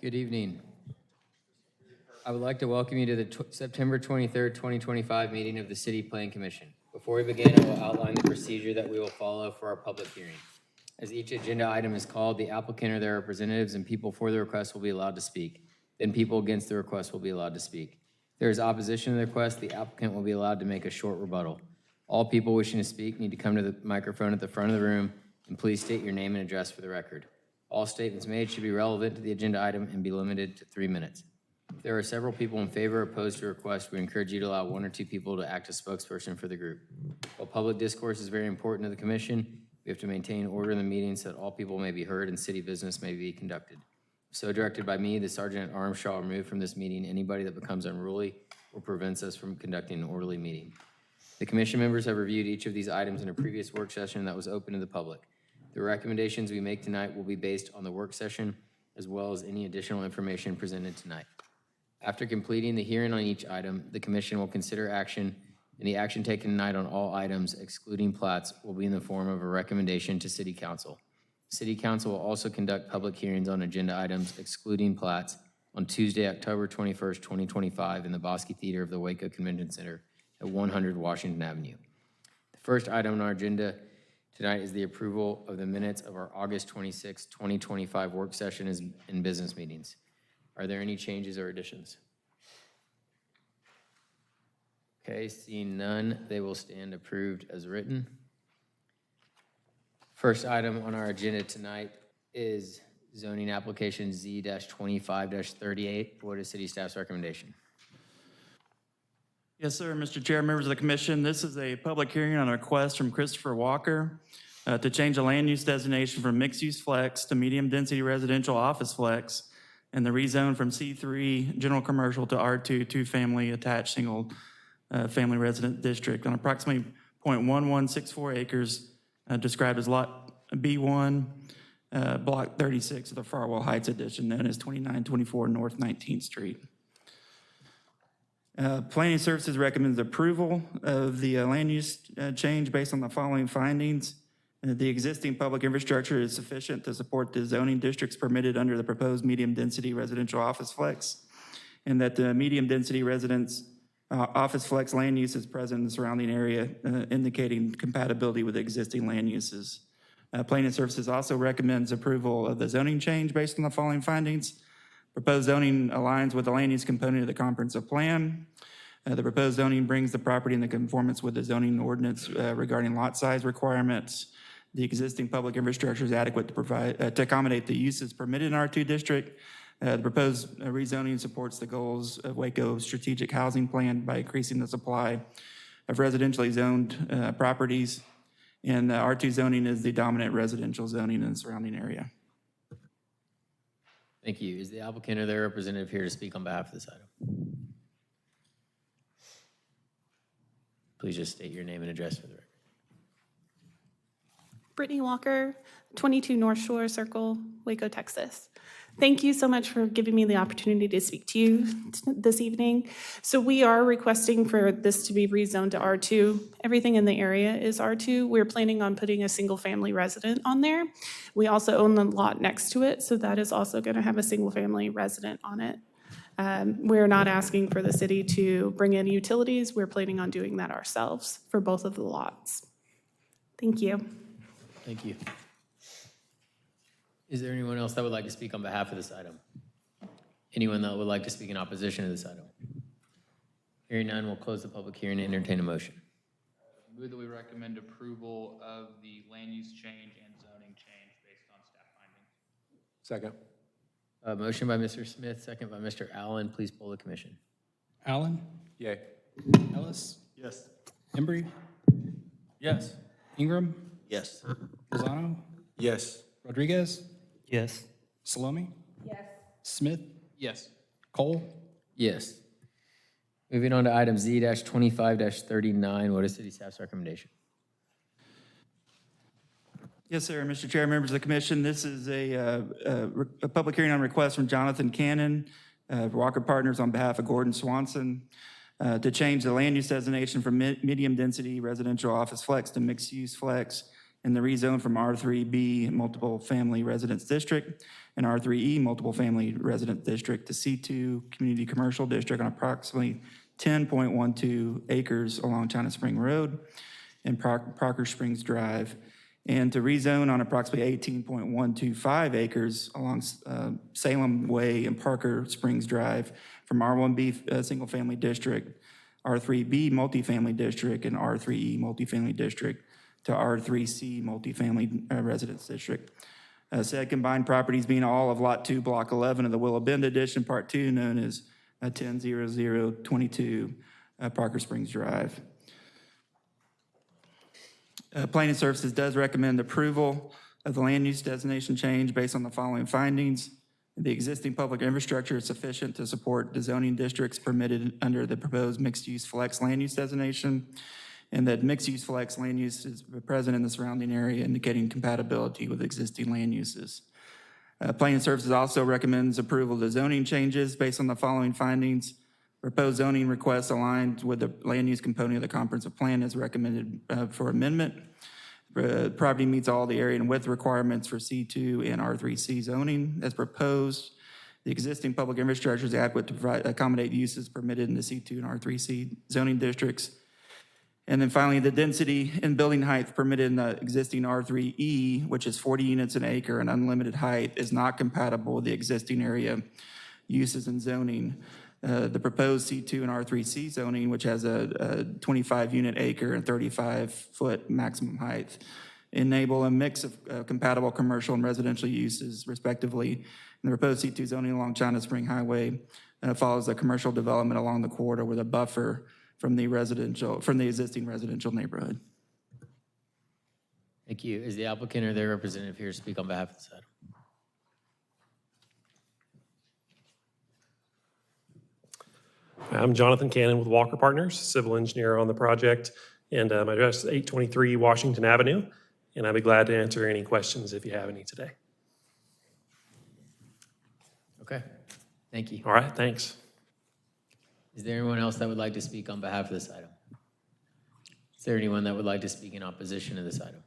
Good evening. I would like to welcome you to the September 23rd, 2025 meeting of the City Plan Commission. Before we begin, I will outline the procedure that we will follow for our public hearing. As each agenda item is called, the applicant or their representatives and people for the request will be allowed to speak. Then people against the request will be allowed to speak. If there is opposition to the request, the applicant will be allowed to make a short rebuttal. All people wishing to speak need to come to the microphone at the front of the room and please state your name and address for the record. All statements made should be relevant to the agenda item and be limited to 3 minutes. If there are several people in favor or opposed to the request, we encourage you to allow 1 or 2 people to act as spokesperson for the group. While public discourse is very important to the commission, we have to maintain order in the meeting so that all people may be heard and city business may be conducted. So directed by me, the Sergeant at Arms shall remove from this meeting anybody that becomes unruly or prevents us from conducting an orderly meeting. The commission members have reviewed each of these items in a previous work session that was open to the public. The recommendations we make tonight will be based on the work session as well as any additional information presented tonight. After completing the hearing on each item, the commission will consider action, and the action taken tonight on all items, excluding plats, will be in the form of a recommendation to City Council. City Council will also conduct public hearings on agenda items, excluding plats, on Tuesday, October 21st, 2025, in the Bosque Theater of the Waco Convention Center at 100 Washington Avenue. The first item on our agenda tonight is the approval of the minutes of our August 26, 2025 work session and business meetings. Are there any changes or additions? Okay, seeing none, they will stand approved as written. First item on our agenda tonight is zoning application Z-25-38. What is city staff's recommendation? Yes, sir, Mr. Chair, members of the commission. This is a public hearing on a request from Christopher Walker to change the land use designation from mixed-use flex to medium-density residential office flex and the rezone from C3 general commercial to R2 two-family attached single family resident district on approximately 0.1164 acres described as Lot B1, Block 36 of the Farwell Heights Edition, known as 2924 North 19th Street. Planning Services recommends approval of the land use change based on the following findings. The existing public infrastructure is sufficient to support the zoning districts permitted under the proposed medium-density residential office flex, and that the medium-density office flex land use is present in the surrounding area, indicating compatibility with existing land uses. Planning Services also recommends approval of the zoning change based on the following findings. Proposed zoning aligns with the land use component of the comprehensive plan. The proposed zoning brings the property into conformance with the zoning ordinance regarding lot size requirements. The existing public infrastructure is adequate to provide to accommodate the uses permitted in R2 district. The proposed rezoning supports the goals of Waco's strategic housing plan by increasing the supply of residentially zoned properties. And R2 zoning is the dominant residential zoning in the surrounding area. Thank you. Is the applicant or their representative here to speak on behalf of this item? Please just state your name and address for the record. Brittany Walker, 22 North Shore Circle, Waco, Texas. Thank you so much for giving me the opportunity to speak to you this evening. So we are requesting for this to be rezoned to R2. Everything in the area is R2. We're planning on putting a single family resident on there. We also own the lot next to it, so that is also going to have a single family resident on it. We're not asking for the city to bring in utilities. We're planning on doing that ourselves for both of the lots. Thank you. Thank you. Is there anyone else that would like to speak on behalf of this item? Anyone that would like to speak in opposition to this item? Hearing none, we'll close the public hearing and entertain a motion. Move that we recommend approval of the land use change and zoning change based on staff findings. Second. Motion by Mr. Smith, second by Mr. Allen. Please poll the commission. Allen? Yay. Ellis? Yes. Embry? Yes. Ingram? Yes. Lozano? Yes. Rodriguez? Yes. Salome? Yes. Smith? Yes. Cole? Yes. Moving on to item Z-25-39. What is city staff's recommendation? Yes, sir, Mr. Chair, members of the commission. This is a public hearing on request from Jonathan Cannon, Walker Partners on behalf of Gordon Swanson, to change the land use designation from medium-density residential office flex to mixed-use flex and the rezone from R3B Multiple Family Residence District and R3E Multiple Family Residence District to C2 Community Commercial District on approximately 10.12 acres along China Spring Road and Parker Springs Drive, and to rezone on approximately 18.125 acres along Salem Way and Parker Springs Drive from R1B Single Family District, R3B Multifamily District, and R3E Multifamily District to R3C Multifamily Residence District. Said combined properties being all of Lot 2, Block 11 of the Willow Bend Addition, Part 2, known as 100022 Parker Springs Drive. Planning Services does recommend approval of the land use designation change based on the following findings. The existing public infrastructure is sufficient to support the zoning districts permitted under the proposed mixed-use flex land use designation, and that mixed-use flex land use is present in the surrounding area, indicating compatibility with existing land uses. Planning Services also recommends approval of the zoning changes based on the following findings. Proposed zoning requests aligned with the land use component of the comprehensive plan is recommended for amendment. Property meets all the area and width requirements for C2 and R3C zoning as proposed. The existing public infrastructure is adequate to accommodate uses permitted in the C2 and R3C zoning districts. And then finally, the density and building height permitted in the existing R3E, which is 40 units an acre and unlimited height, is not compatible with the existing area uses and zoning. The proposed C2 and R3C zoning, which has a 25-unit acre and 35-foot maximum height, enable a mix of compatible commercial and residential uses respectively. And the proposed C2 zoning along China Spring Highway follows the commercial development along the corridor with a buffer from the existing residential neighborhood. Thank you. Is the applicant or their representative here to speak on behalf of this item? I'm Jonathan Cannon with Walker Partners, civil engineer on the project, and my address is 823 Washington Avenue, and I'd be glad to answer any questions if you have any today. Okay, thank you. All right, thanks. Is there anyone else that would like to speak on behalf of this item? Is there anyone that would like to speak in opposition to this item?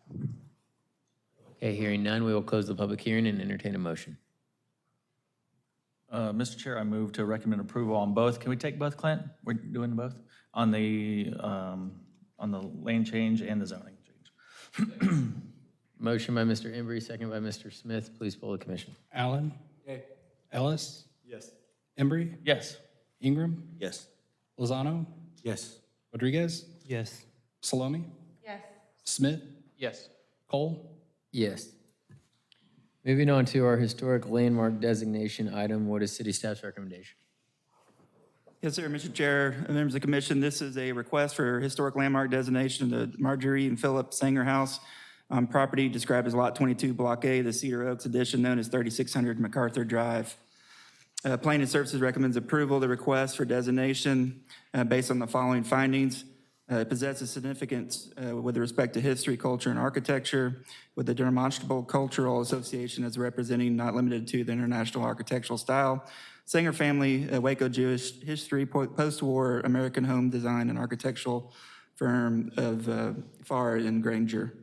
Okay, hearing none, we will close the public hearing and entertain a motion. Mr. Chair, I move to recommend approval on both. Can we take both, Clint? We're doing both? On the lane change and the zoning change. Motion by Mr. Embry, second by Mr. Smith. Please poll the commission. Allen. Ellis. Yes. Embry. Yes. Ingram. Yes. Lozano. Yes. Rodriguez. Yes. Salome. Yes. Smith. Yes. Cole. Yes. Moving on to our historic landmark designation item, what is city staff's recommendation? Yes, sir, Mr. Chair, and members of the commission, this is a request for historic landmark designation of the Marjorie and Philip Sanger House on property described as Lot 22, Block A, the Cedar Oaks addition known as 3600 MacArthur Drive. Planning Services recommends approval of the request for designation based on the following findings. It possesses significance with respect to history, culture, and architecture, with the demonstrable cultural association as representing, not limited to, the international architectural style. Sanger family, Waco Jewish history, post-war American home design and architectural firm of Farr and Granger.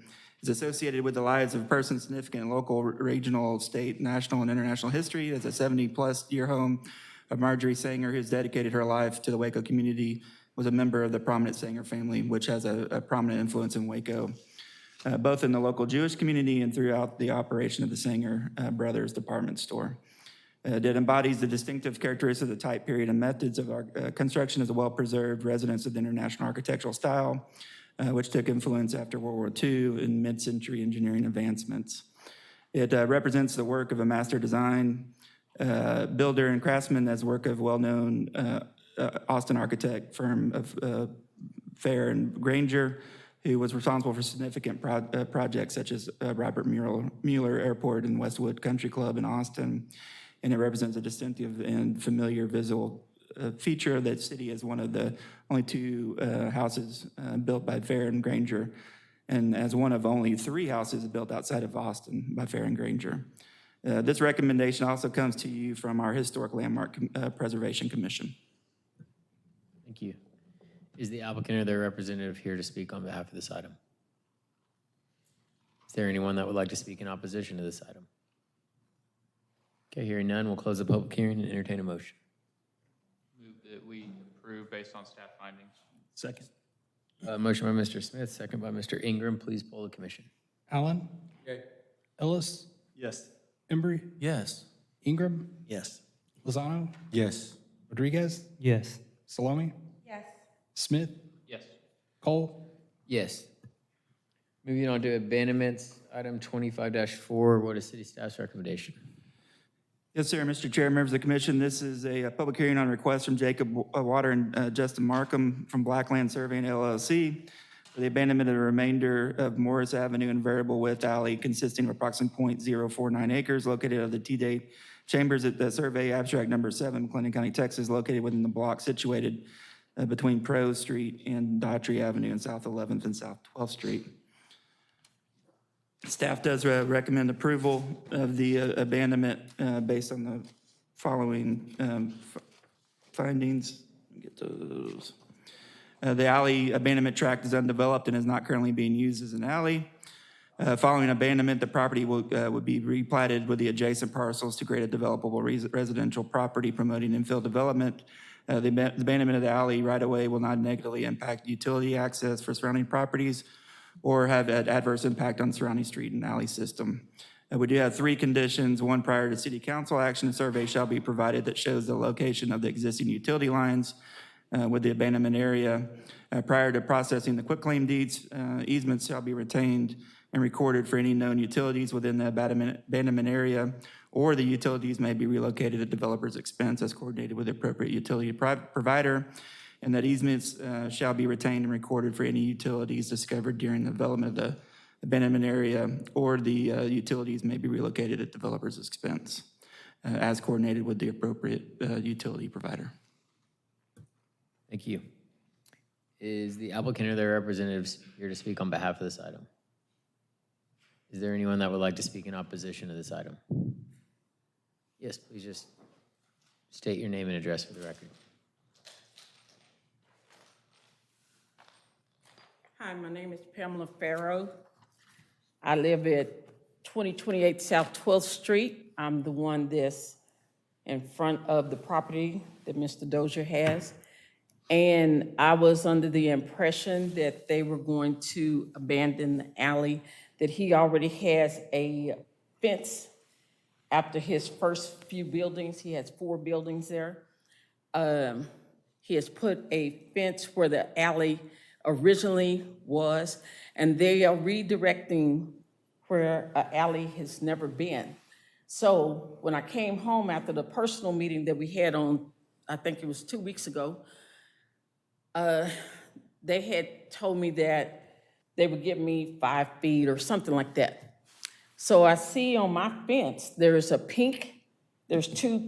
Is associated with the lives of persons significant in local, regional, state, national, and international history. As a 70-plus year home of Marjorie Sanger, who has dedicated her life to the Waco community, was a member of the prominent Sanger family, which has a prominent influence in Waco, both in the local Jewish community and throughout the operation of the Sanger Brothers department store. It embodies the distinctive characteristics of the type, period, and methods of our construction as a well-preserved residence of the international architectural style, which took influence after World War II in mid-century engineering advancements. It represents the work of a master design builder and craftsman as work of well-known Austin architect firm of Fair and Granger, who was responsible for significant projects such as Robert Mueller Airport and Westwood Country Club in Austin. And it represents a distinctive and familiar visual feature of that city as one of the only two houses built by Fair and Granger, and as one of only 3 houses built outside of Austin by Fair and Granger. This recommendation also comes to you from our Historic Landmark Preservation Commission. Thank you. Is the applicant or their representative here to speak on behalf of this item? Is there anyone that would like to speak in opposition to this item? Okay, hearing none, we'll close the public hearing and entertain a motion. Move that we approve based on staff findings. Second. Motion by Mr. Smith, second by Mr. Ingram. Please poll the commission. Allen? Ellis? Yes. Embry? Yes. Ingram? Yes. Lozano? Yes. Rodriguez? Yes. Salome? Yes. Smith? Yes. Cole? Yes. Moving on to abandonments, item 25-4, what is city staff's recommendation? Yes, sir, Mr. Chair, members of the commission, this is a public hearing on request from Jacob Water and Justin Markham from Blackland Surveying LLC for the abandonment of the remainder of Morris Avenue and variable width alley consisting of approximately .049 acres located at the T-date chambers at the survey abstract number 7, Clinton County, Texas, located within the block situated between Prose Street and Daughtry Avenue and South 11th and South 12th Street. Staff does recommend approval of the abandonment based on the following findings. Let me get those. The alley abandonment tract is undeveloped and is not currently being used as an alley. Following abandonment, the property would be replatted with the adjacent parcels to create a developable residential property promoting infill development. The abandonment of the alley right-of-way will not negatively impact utility access for surrounding properties or have an adverse impact on surrounding street and alley system. We do have 3 conditions. 1, prior to city council action, a survey shall be provided that shows the location of the existing utility lines with the abandonment area. Prior to processing the quitclaim deeds, easements shall be retained and recorded for any known utilities within the abandonment area, or the utilities may be relocated at developer's expense as coordinated with the appropriate utility provider, and that easements shall be retained and recorded for any utilities discovered during the development of the abandonment area, or the utilities may be relocated at developer's expense as coordinated with the appropriate utility provider. Thank you. Is the applicant or their representatives here to speak on behalf of this item? Is there anyone that would like to speak in opposition to this item? Yes, please just state your name and address for the record. Hi, my name is Pamela Farrow. I live at 2028 South 12th Street. I'm the one that's in front of the property that Mr. Dozier has. And I was under the impression that they were going to abandon the alley, that he already has a fence after his first few buildings. He has 4 buildings there. He has put a fence where the alley originally was, and they are redirecting where an alley has never been. So when I came home after the personal meeting that we had on, I think it was 2 weeks ago, they had told me that they would give me 5 feet or something like that. So I see on my fence, there's 2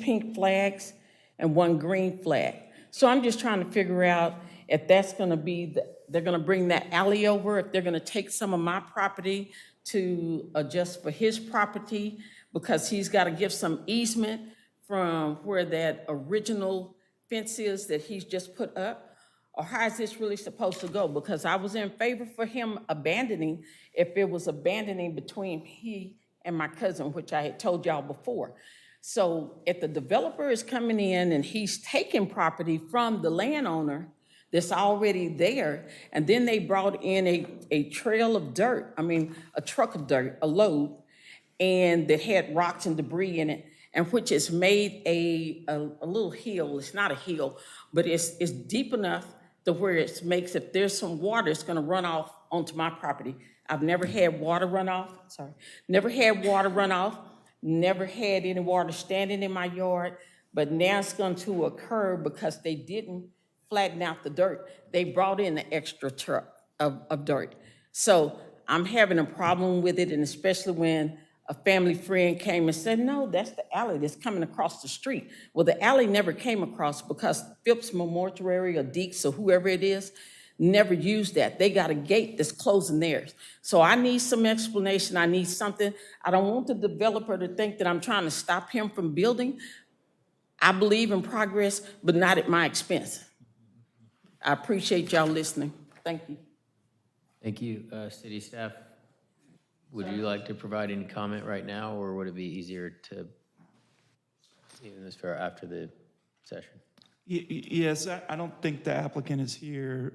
pink flags and 1 green flag. So I'm just trying to figure out if that's gonna be, they're gonna bring that alley over, if they're gonna take some of my property to adjust for his property, because he's gotta give some easement from where that original fence is that he's just put up. Or how is this really supposed to go? Because I was in favor for him abandoning if it was abandoning between he and my cousin, which I had told y'all before. So if the developer is coming in and he's taking property from the landowner that's already there, and then they brought in a trail of dirt, a truck of dirt, a load, and that had rocks and debris in it, and which has made a little hill. It's not a hill, but it's deep enough to where it makes, if there's some water, it's gonna run off onto my property. I've never had water run off, never had any water standing in my yard, but now it's going to occur because they didn't flatten out the dirt. They brought in an extra truck of dirt. So I'm having a problem with it, and especially when a family friend came and said, no, that's the alley that's coming across the street. Well, the alley never came across because Phipps Mortuary or Deeks or whoever it is never used that. They got a gate that's closing theirs. So I need some explanation. I need something. I don't want the developer to think that I'm trying to stop him from building. I believe in progress, but not at my expense. I appreciate y'all listening. Thank you. Thank you, city staff. Would you like to provide any comment right now, or would it be easier to leave this for after the session? Yes, I don't think the applicant is here,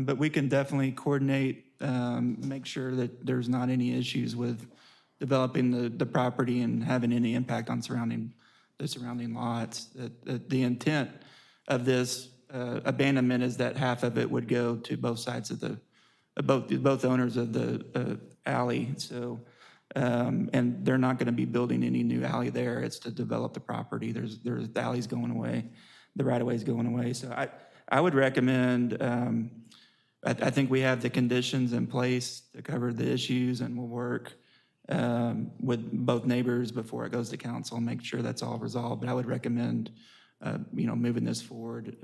but we can definitely coordinate, make sure that there's not any issues with developing the property and having any impact on the surrounding lots. The intent of this abandonment is that half of it would go to both sides of both owners of the alley. So, and they're not going to be building any new alley there. It's to develop the property. There's the alley's going away. The right-of-way is going away. So I would recommend, I think we have the conditions in place to cover the issues, and we'll work with both neighbors before it goes to council and make sure that's all resolved. But I would recommend, moving this forward,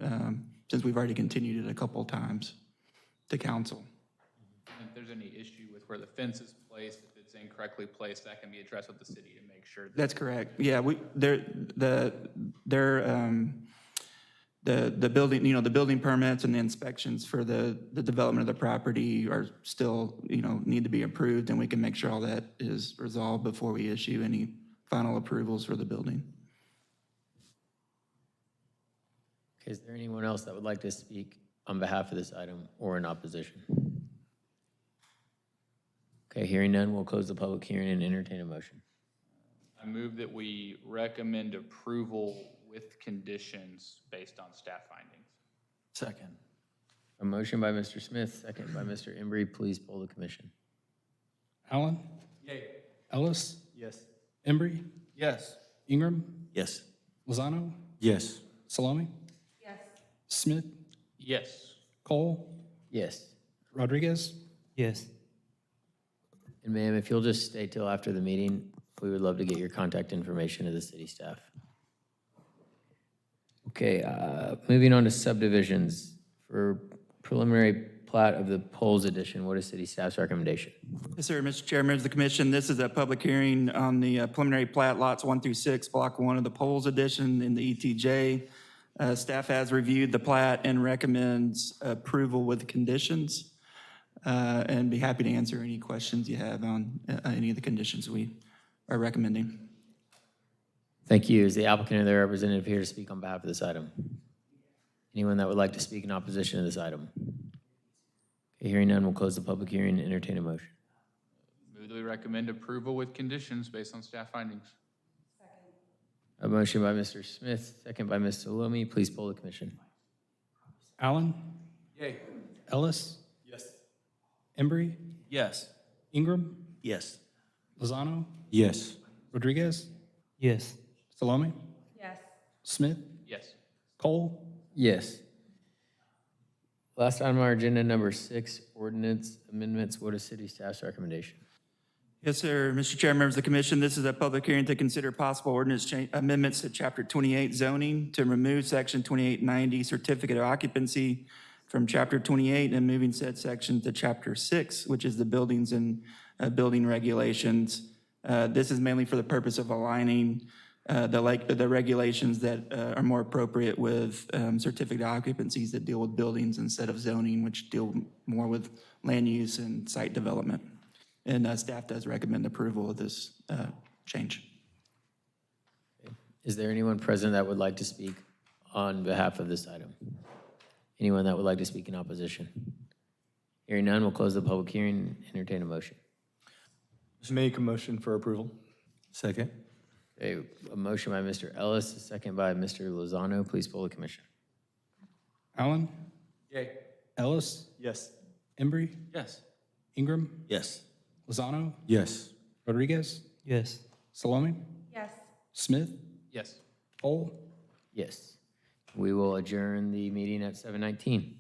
since we've already continued it a couple of times to council. And if there's any issue with where the fence is placed, if it's incorrectly placed, that can be addressed with the city to make sure. That's correct. Yeah, the building, the building permits and the inspections for the development of the property are still, need to be approved, and we can make sure all that is resolved before we issue any final approvals for the building. Okay, is there anyone else that would like to speak on behalf of this item or in opposition? Okay, hearing none, we'll close the public hearing and entertain a motion. I move that we recommend approval with conditions based on staff findings. Second. A motion by Mr. Smith, second by Mr. Embry. Please poll the commission. Allen? Yay. Ellis? Yes. Embry? Yes. Ingram? Yes. Lozano? Yes. Salome? Yes. Smith? Yes. Cole? Yes. Rodriguez? Yes. And ma'am, if you'll just stay till after the meeting, we would love to get your contact information to the city staff. Okay, moving on to subdivisions. For preliminary plat of the Poles Edition, what is city staff's recommendation? Yes, sir, Mr. Chair, members of the commission, this is a public hearing on the preliminary plat lots 1 through 6, block 1 of the Poles Edition in the ETJ. Staff has reviewed the plat and recommends approval with conditions, and be happy to answer any questions you have on any of the conditions we are recommending. Thank you. Is the applicant or their representative here to speak on behalf of this item? Anyone that would like to speak in opposition to this item? Okay, hearing none, we'll close the public hearing and entertain a motion. Move that we recommend approval with conditions based on staff findings. A motion by Mr. Smith, second by Ms. Salome. Please poll the commission. Allen? Yay. Ellis? Yes. Embry? Yes. Ingram? Yes. Lozano? Yes. Rodriguez? Yes. Salome? Yes. Smith? Yes. Cole? Yes. Last item on our agenda, number 6, ordinance amendments. What is city staff's recommendation? Yes, sir. Mr. Chair, members of the commission, this is a public hearing to consider possible ordinance amendments to Chapter 28 zoning to remove Section 2890 certificate of occupancy from Chapter 28 and moving said section to Chapter 6, which is the buildings and building regulations. This is mainly for the purpose of aligning the regulations that are more appropriate with certificate of occupancies that deal with buildings instead of zoning, which deal more with land use and site development. And staff does recommend approval of this change. Is there anyone present that would like to speak on behalf of this item? Anyone that would like to speak in opposition? Hearing none, we'll close the public hearing and entertain a motion. Make a motion for approval. Second. Okay, a motion by Mr. Ellis, a second by Mr. Lozano. Please poll the commission. Allen? Yay. Ellis? Yes. Embry? Yes. Ingram? Yes. Lozano? Yes. Rodriguez? Yes. Salome? Yes. Smith? Yes. Cole? Yes. We will adjourn the meeting at 7:19.